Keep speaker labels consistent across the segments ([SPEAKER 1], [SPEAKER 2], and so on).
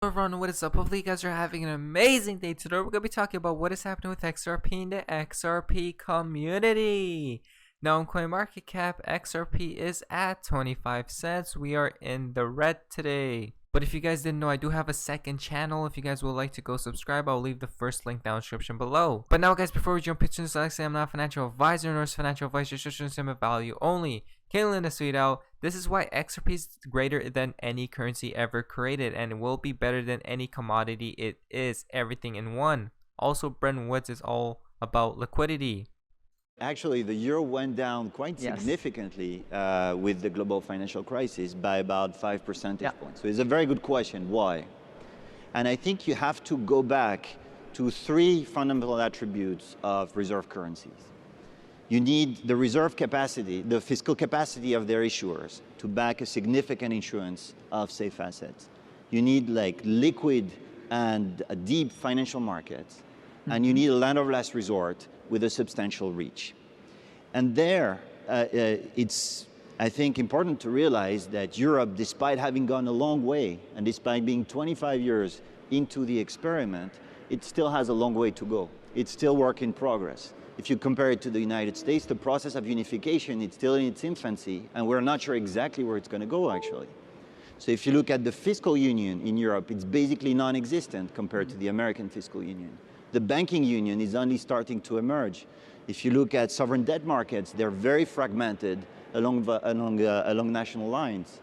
[SPEAKER 1] Hello everyone, what is up? Hopefully you guys are having an amazing day. Today we're going to be talking about what is happening with XRP in the XRP community. Now on CoinMarketCap, XRP is at 25 cents. We are in the red today. But if you guys didn't know, I do have a second channel. If you guys would like to go subscribe, I'll leave the first link down in the description below. But now guys, before we jump into this, like I say, I'm not a financial advisor, nor is financial advice, just some value only. Killing this video, this is why XRP is greater than any currency ever created and will be better than any commodity. It is everything in one. Also, Bretton Woods is all about liquidity.
[SPEAKER 2] Actually, the euro went down quite significantly with the global financial crisis by about 5 percentage points. So it's a very good question, why? And I think you have to go back to three fundamental attributes of reserve currencies. You need the reserve capacity, the fiscal capacity of their issuers to back a significant issuance of safe assets. You need like liquid and deep financial markets, and you need a land of last resort with a substantial reach. And there, it's, I think, important to realize that Europe, despite having gone a long way, and despite being 25 years into the experiment, it still has a long way to go. It's still work in progress. If you compare it to the United States, the process of unification, it's still in its infancy, and we're not sure exactly where it's going to go, actually. So if you look at the fiscal union in Europe, it's basically non-existent compared to the American fiscal union. The banking union is only starting to emerge. If you look at sovereign debt markets, they're very fragmented along national lines.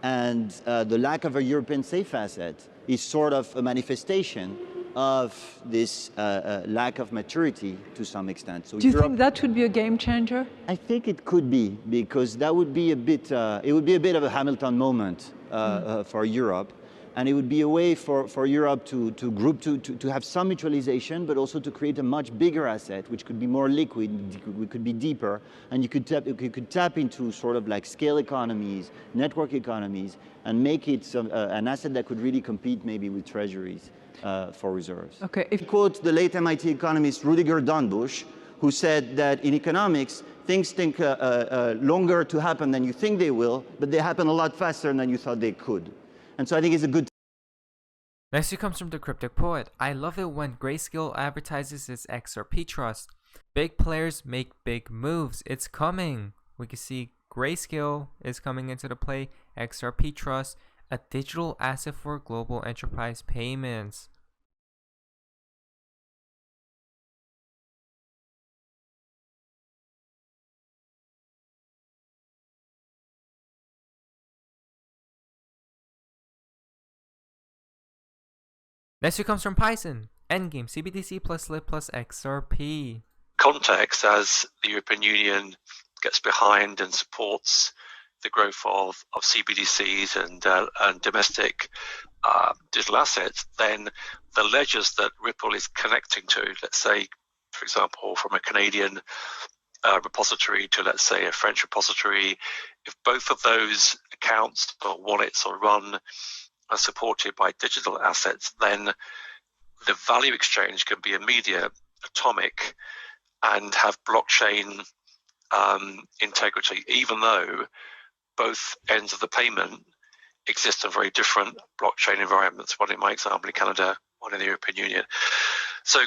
[SPEAKER 2] And the lack of a European safe asset is sort of a manifestation of this lack of maturity to some extent. So
[SPEAKER 3] do you think that would be a game changer?
[SPEAKER 2] I think it could be, because that would be a bit, it would be a bit of a Hamilton moment for Europe. And it would be a way for Europe to have some mutualization, but also to create a much bigger asset, which could be more liquid, we could be deeper, and you could tap into sort of like scale economies, network economies, and make it an asset that could really compete maybe with treasuries for reserves.
[SPEAKER 3] Okay.
[SPEAKER 2] Quote the late MIT economist Rudiger Dornbusch, who said that in economics, things take longer to happen than you think they will, but they happen a lot faster than you thought they could. And so I think it's a good.
[SPEAKER 1] Next comes from the Cryptic Poet. I love it when Grayscale advertises its XRP trust. Big players make big moves. It's coming. We can see Grayscale is coming into the play. XRP trust, a digital asset for global enterprise payments. Next comes from Python. Endgame, CBDC plus LIT plus XRP.
[SPEAKER 4] Context as the European Union gets behind and supports the growth of CBDCs and domestic digital assets, then the ledgers that Ripple is connecting to, let's say, for example, from a Canadian repository to, let's say, a French repository, if both of those accounts or wallets are run are supported by digital assets, then the value exchange can be immediate, atomic, and have blockchain integrity, even though both ends of the payment exist in very different blockchain environments, one in my example in Canada, one in the European Union. So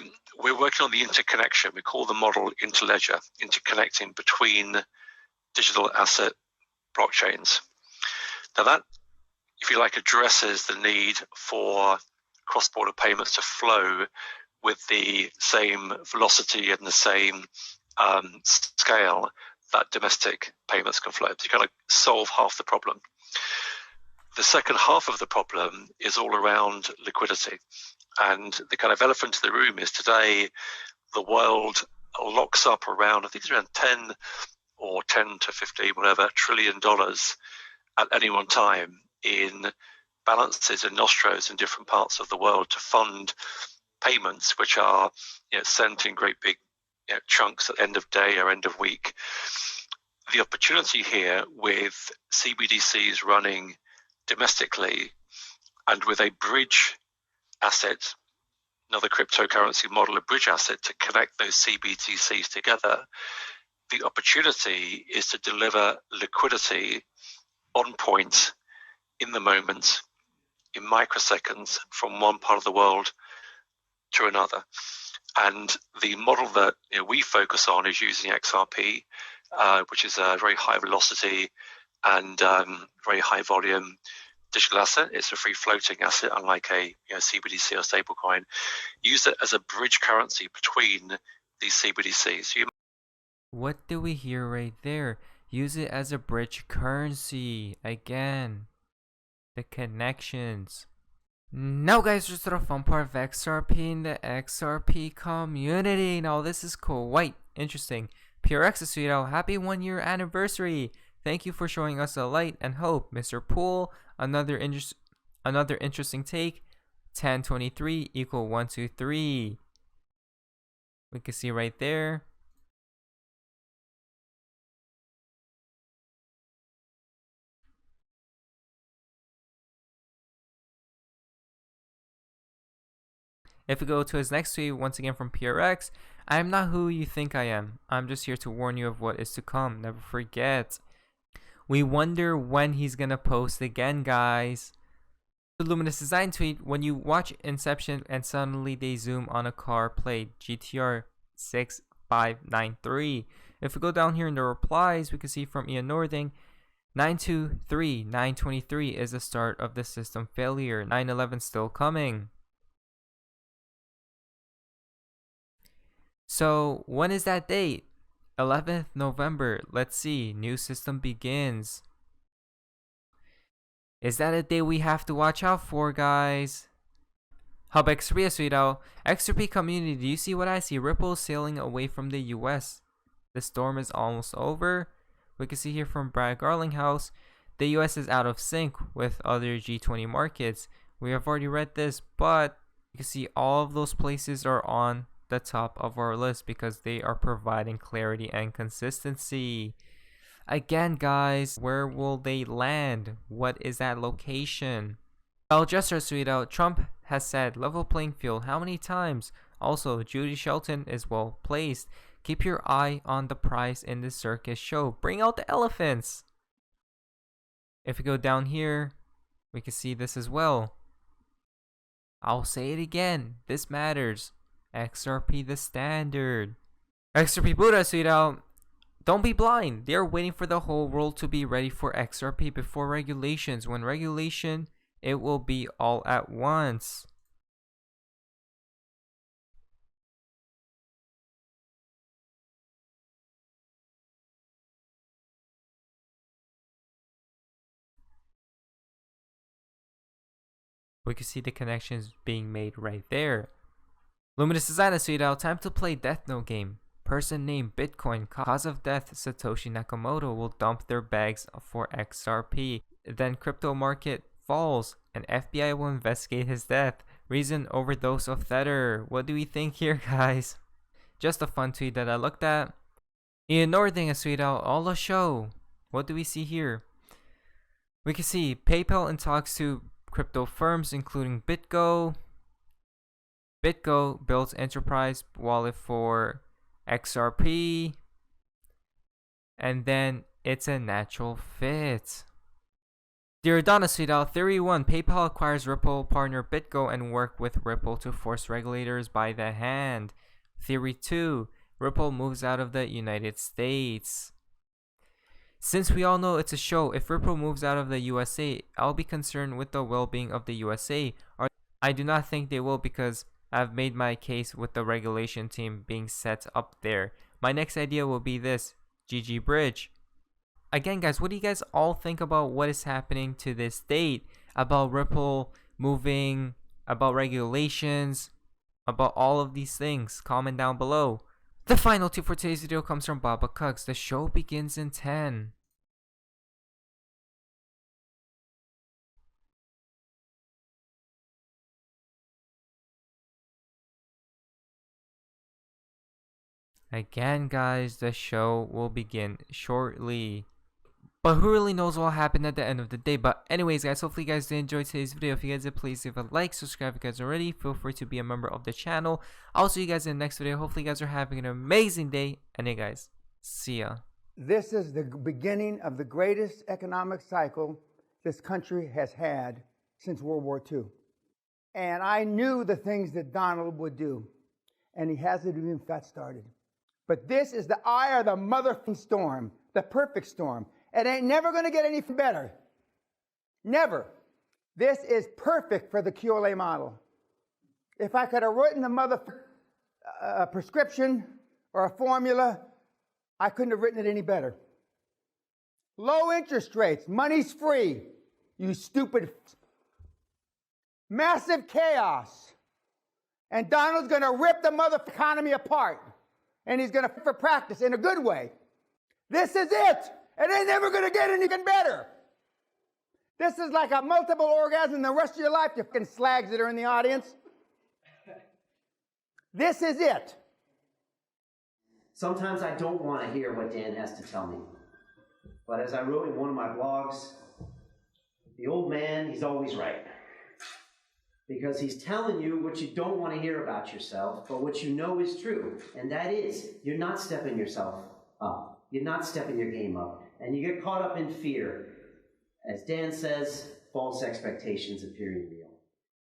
[SPEAKER 4] we're working on the interconnection. We call the model interledger, interconnecting between digital asset blockchains. Now that, if you like, addresses the need for cross-border payments to flow with the same velocity and the same scale that domestic payments can flow. So you kind of solve half the problem. The second half of the problem is all around liquidity. And the kind of elephant in the room is today the world locks up around, I think it's around 10 to 15, whatever, $trillion at any one time in balances and nostros in different parts of the world to fund payments which are sent in great big chunks at end of day or end of week. The opportunity here with CBDCs running domestically and with a bridge asset, another cryptocurrency model, a bridge asset to connect those CBDCs together, the opportunity is to deliver liquidity on point in the moment in microseconds from one part of the world to another. And the model that we focus on is using XRP, which is a very high velocity and very high volume digital asset. It's a free floating asset, unlike a CBDC or stablecoin. Use it as a bridge currency between these CBDCs. So
[SPEAKER 1] what do we hear right there? Use it as a bridge currency. Again, the connections. Now guys, just the fun part of XRP in the XRP community. Now this is quite interesting. PRX is sweet out. Happy 1 year anniversary. Thank you for showing us a light and hope, Mr. Poole. Another interesting take. 1023 equal 123. We can see right there. If we go to his next tweet, once again from PRX, I am not who you think I am. I'm just here to warn you of what is to come. Never forget. We wonder when he's gonna post again, guys. The Luminous Design tweet, when you watch Inception and suddenly they zoom on a car plate, GTR 6593. If we go down here in the replies, we can see from Ian Northing, 923, 923 is the start of the system failure. 911 still coming. So when is that date? 11th November. Let's see. New system begins. Is that a day we have to watch out for, guys? Hub XRP Suido. XRP community, do you see what I see? Ripple sailing away from the US. The storm is almost over. We can see here from Brad Garlinghouse, the US is out of sync with other G20 markets. We have already read this, but you can see all of those places are on the top of our list because they are providing clarity and consistency. Again, guys, where will they land? What is that location? El Jester Sweeto, Trump has said level playing field how many times? Also, Judy Shelton is well placed. Keep your eye on the prize in the Circus Show. Bring out the elephants. If we go down here, we can see this as well. I'll say it again. This matters. XRP the standard. XRP Buddha Sweeto. Don't be blind. They are waiting for the whole world to be ready for XRP before regulations. When regulation, it will be all at once. We can see the connections being made right there. Luminous Design Sweeto. Time to play Death Note game. Person named Bitcoin, cause of death Satoshi Nakamoto, will dump their bags for XRP. Then crypto market falls and FBI will investigate his death. Reason, overdose of Tether. What do we think here, guys? Just a fun tweet that I looked at. Ian Northing a tweet out all a show. What do we see here? We can see PayPal in talks to crypto firms including BitGo. BitGo builds enterprise wallet for XRP, and then it's a natural fit. Dear Donna Sweeto, Theory 1, PayPal acquires Ripple partner BitGo and work with Ripple to force regulators by the hand. Theory 2, Ripple moves out of the United States. Since we all know it's a show, if Ripple moves out of the USA, I'll be concerned with the well-being of the USA. I do not think they will because I've made my case with the regulation team being set up there. My next idea will be this. GG Bridge. Again, guys, what do you guys all think about what is happening to this date? About Ripple moving, about regulations, about all of these things? Comment down below. The final tip for today's video comes from Baba Cugs. The show begins in 10. Again, guys, the show will begin shortly. But who really knows what will happen at the end of the day? But anyways, guys, hopefully you guys did enjoy today's video. If you guys did, please leave a like, subscribe if you guys already. Feel free to be a member of the channel. I'll see you guys in the next video. Hopefully you guys are having an amazing day. And hey, guys, see ya.
[SPEAKER 5] This is the beginning of the greatest economic cycle this country has had since World War II. And I knew the things that Donald would do. And he hasn't even got started. But this is the eye of the motherfucking storm, the perfect storm. It ain't never going to get any better. Never. This is perfect for the QLA model. If I could have written a prescription or a formula, I couldn't have written it any better. Low interest rates, money's free, you stupid. Massive chaos. And Donald's going to rip the mother economy apart. And he's going to for practice in a good way. This is it. It ain't never going to get anything better. This is like a multiple orgasm the rest of your life, you fucking slags that are in the audience. This is it.
[SPEAKER 6] Sometimes I don't want to hear what Dan has to tell me. But as I wrote in one of my blogs, the old man, he's always right. Because he's telling you what you don't want to hear about yourself, but what you know is true. And that is, you're not stepping yourself up. You're not stepping your game up. And you get caught up in fear. As Dan says, false expectations appearing real.